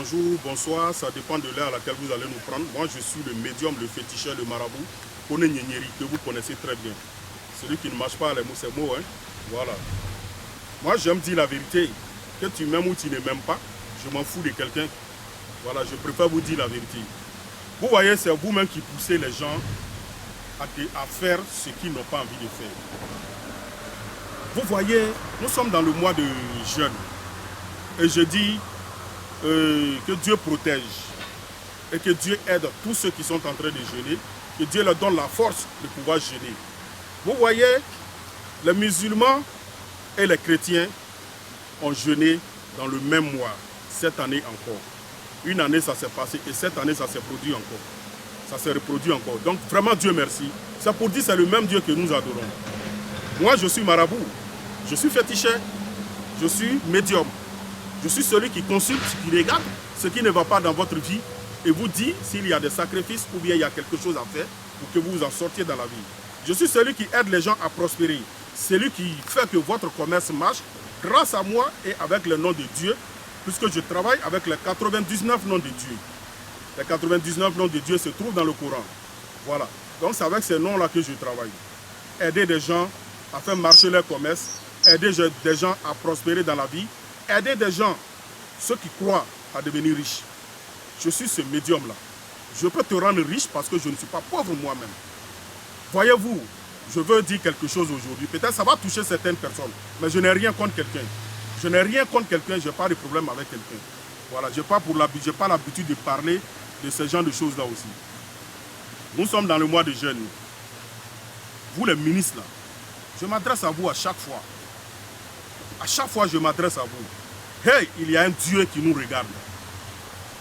bonjour, bonsoir, ça dépend de l'heure à laquelle vous allez nous prendre. Moi, je suis le médium, le féticheur, le marabout, Kone Nyenyeri, que vous connaissez très bien. Celui qui ne marche pas les mots, c'est mots, hein. Voilà. Moi, j'aime dire la vérité. Que tu m'aimes ou tu ne m'aimes pas, je m'en fous de quelqu'un. Voilà, je préfère vous dire la vérité. Vous voyez, c'est vous-même qui poussez les gens à faire ce qu'ils n'ont pas envie de faire. Vous voyez, nous sommes dans le mois de jeûne. Et je dis que Dieu protège et que Dieu aide tous ceux qui sont en train de jeûner, que Dieu leur donne la force de pouvoir jeûner. Vous voyez, les musulmans et les chrétiens ont jeûné dans le même mois, cette année encore. Une année ça s'est passé et cette année ça s'est produit encore. Ça s'est reproduit encore. Donc vraiment Dieu merci. C'est pour dire que c'est le même Dieu que nous adorons. Moi je suis marabout, je suis féticheur, je suis médium. Je suis celui qui consulte, qui regarde ce qui ne va pas dans votre vie et vous dit s'il y a des sacrifices ou bien il y a quelque chose à faire pour que vous vous en sortiez dans la vie. Je suis celui qui aide les gens à prospérer. Celui qui fait que votre commerce marche grâce à moi et avec le nom de Dieu, puisque je travaille avec les 99 noms de Dieu. Les 99 noms de Dieu se trouvent dans le Coran. Voilà. Donc c'est avec ces noms-là que je travaille. Aider des gens à faire marcher leur commerce, aider des gens à prospérer dans la vie, aider des gens, ceux qui croient, à devenir riches. Je suis ce médium-là. Je peux te rendre riche parce que je ne suis pas pauvre moi-même. Voyez-vous, je veux dire quelque chose aujourd'hui. Peut-être ça va toucher certaines personnes, mais je n'ai rien contre quelqu'un. Je n'ai rien contre quelqu'un, je n'ai pas de problème avec quelqu'un. Voilà, je n'ai pas l'habitude de parler de ce genre de choses-là aussi. Nous sommes dans le mois de jeûne. Vous les ministres là, je m'adresse à vous à chaque fois. À chaque fois, je m'adresse à vous. Hey, il y a un Dieu qui nous regarde.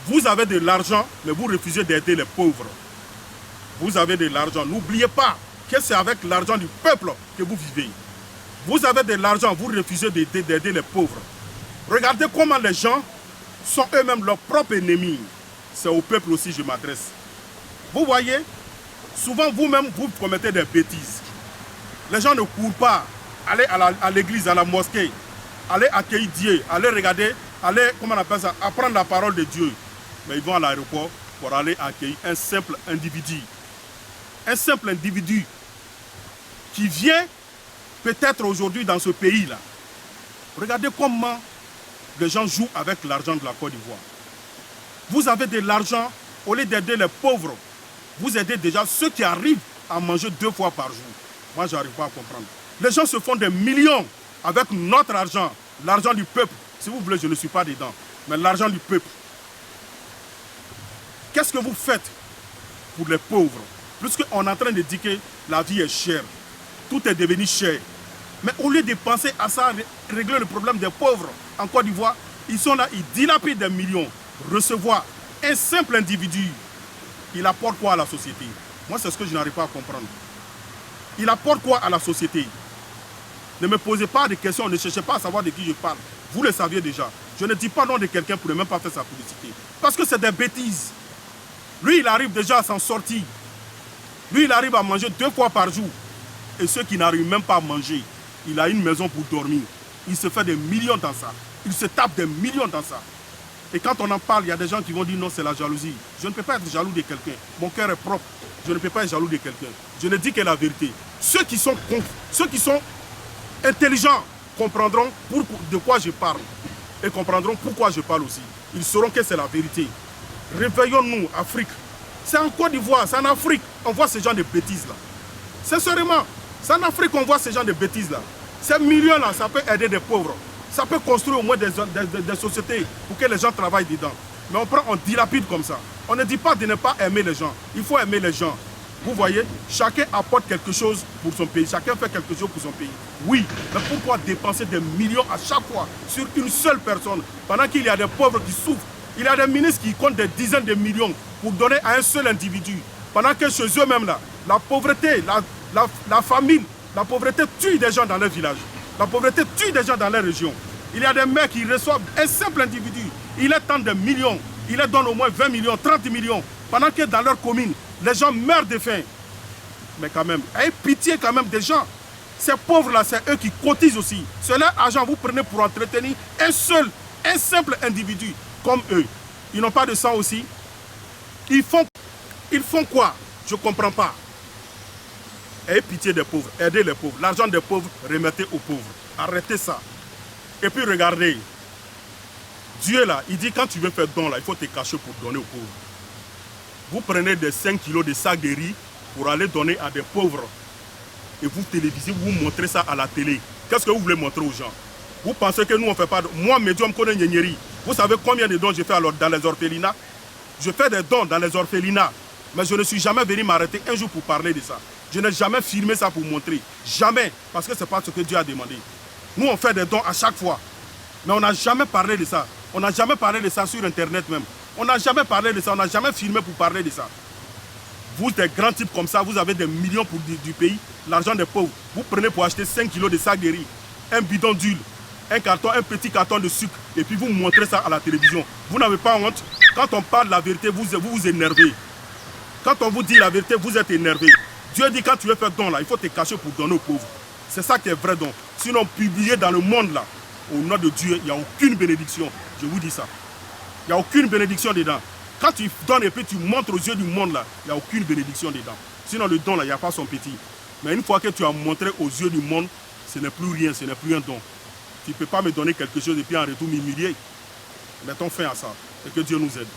Vous avez de l'argent, mais vous refusez d'aider les pauvres. Vous avez de l'argent. N'oubliez pas que c'est avec l'argent du peuple que vous vivez. Vous avez de l'argent, vous refusez d'aider les pauvres. Regardez comment les gens sont eux-mêmes leurs propres ennemis. C'est au peuple aussi que je m'adresse. Vous voyez, souvent vous-même, vous commettez des bêtises. Les gens ne courent pas. Allez à l'église, à la mosquée. Allez accueillir Dieu. Allez regarder, allez, comment on appelle ça, apprendre la parole de Dieu. Mais ils vont à l'aéroport pour aller accueillir un simple individu. Un simple individu qui vient peut-être aujourd'hui dans ce pays-là. Regardez comment les gens jouent avec l'argent de la Côte d'Ivoire. Vous avez de l'argent, au lieu d'aider les pauvres, vous aidez déjà ceux qui arrivent à manger 2 fois par jour. Moi, je n'arrive pas à comprendre. Les gens se font des millions avec notre argent, l'argent du peuple. Si vous voulez, je ne suis pas dedans, mais l'argent du peuple. Qu'est-ce que vous faites pour les pauvres? Puisqu'on est en train de dire que la vie est chère, tout est devenu cher. Mais au lieu de penser à ça, régler le problème des pauvres en Côte d'Ivoire, ils sont là, ils dilapident des millions. Recevoir un simple individu, il apporte quoi à la société? Moi, c'est ce que je n'arrive pas à comprendre. Il apporte quoi à la société? Ne me posez pas de questions, ne cherchez pas à savoir de qui je parle. Vous le saviez déjà. Je ne dis pas non de quelqu'un pour ne même pas faire sa publicité. Parce que c'est des bêtises. Lui, il arrive déjà à s'en sortir. Lui, il arrive à manger 2 fois par jour. Et ceux qui n'arrivent même pas à manger, il a une maison pour dormir. Il se fait des millions dans ça. Il se tape des millions dans ça. Et quand on en parle, il y a des gens qui vont dire non, c'est la jalousie. Je ne peux pas être jaloux de quelqu'un. Mon cœur est propre. Je ne peux pas être jaloux de quelqu'un. Je ne dis que la vérité. Ceux qui sont intelligents comprendront de quoi je parle. Et comprendront pourquoi je parle aussi. Ils sauront que c'est la vérité. Réveillons-nous, Afrique. C'est en Côte d'Ivoire, c'est en Afrique. On voit ce genre de bêtises-là. Sincèrement, c'est en Afrique qu'on voit ce genre de bêtises-là. Ces millions-là, ça peut aider des pauvres. Ça peut construire au moins des sociétés pour que les gens travaillent dedans. Mais on dilapide comme ça. On ne dit pas de ne pas aimer les gens. Il faut aimer les gens. Vous voyez, chacun apporte quelque chose pour son pays. Chacun fait quelque chose pour son pays. Oui, mais pourquoi dépenser des millions à chaque fois sur une seule personne pendant qu'il y a des pauvres qui souffrent? Il y a des ministres qui comptent des dizaines de millions pour donner à un seul individu. Pendant que chez eux-mêmes, la pauvreté, la famine, la pauvreté tue des gens dans leur village. La pauvreté tue des gens dans leur région. Il y a des maires qui reçoivent un simple individu. Il leur tend des millions. Il leur donne au moins 20 millions, 30 millions. Pendant que dans leur commune, les gens meurent de faim. Mais quand même, ayez pitié quand même des gens. Ces pauvres-là, c'est eux qui cotisent aussi. C'est leur argent, vous prenez pour entretenir un simple individu comme eux. Ils n'ont pas de sang aussi. Ils font quoi? Je ne comprends pas. Ayez pitié des pauvres, aidez les pauvres. L'argent des pauvres, remettez aux pauvres. Arrêtez ça. Et puis regardez, Dieu là, il dit quand tu veux faire don là, il faut te cacher pour donner aux pauvres. Vous prenez des 5 kilos de sacs de riz pour aller donner à des pauvres. Et vous télévisez, vous montrez ça à la télé. Qu'est-ce que vous voulez montrer aux gens? Vous pensez que nous on ne fait pas de... Moi, médium, connais Nyeri. Vous savez combien de dons je fais alors dans les orphelinats? Je fais des dons dans les orphelinats. Mais je ne suis jamais venu m'arrêter un jour pour parler de ça. Je n'ai jamais filmé ça pour montrer. Jamais. Parce que ce n'est pas ce que Dieu a demandé. Nous, on fait des dons à chaque fois. Mais on n'a jamais parlé de ça. On n'a jamais parlé de ça sur Internet même. On n'a jamais parlé de ça. On n'a jamais filmé pour parler de ça. Vous, des grands types comme ça, vous avez des millions pour du pays. L'argent des pauvres. Vous prenez pour acheter 5 kilos de sacs de riz, un bidon d'huile, un petit carton de sucre. Et puis vous montrez ça à la télévision. Vous n'avez pas honte. Quand on parle la vérité, vous vous énervez. Quand on vous dit la vérité, vous êtes énervé. Dieu dit quand tu veux faire don là, il faut te cacher pour donner aux pauvres. C'est ça qui est vrai don. Sinon, publier dans le monde là, au nom de Dieu, il n'y a aucune bénédiction. Je vous dis ça. Il n'y a aucune bénédiction dedans. Quand tu donnes et puis tu montres aux yeux du monde là, il n'y a aucune bénédiction dedans. Sinon, le don là, il n'y a pas son petit. Mais une fois que tu as montré aux yeux du monde, ce n'est plus rien, ce n'est plus un don. Tu ne peux pas me donner quelque chose et puis en retour m'humilier. Mettons fin à ça et que Dieu nous aide.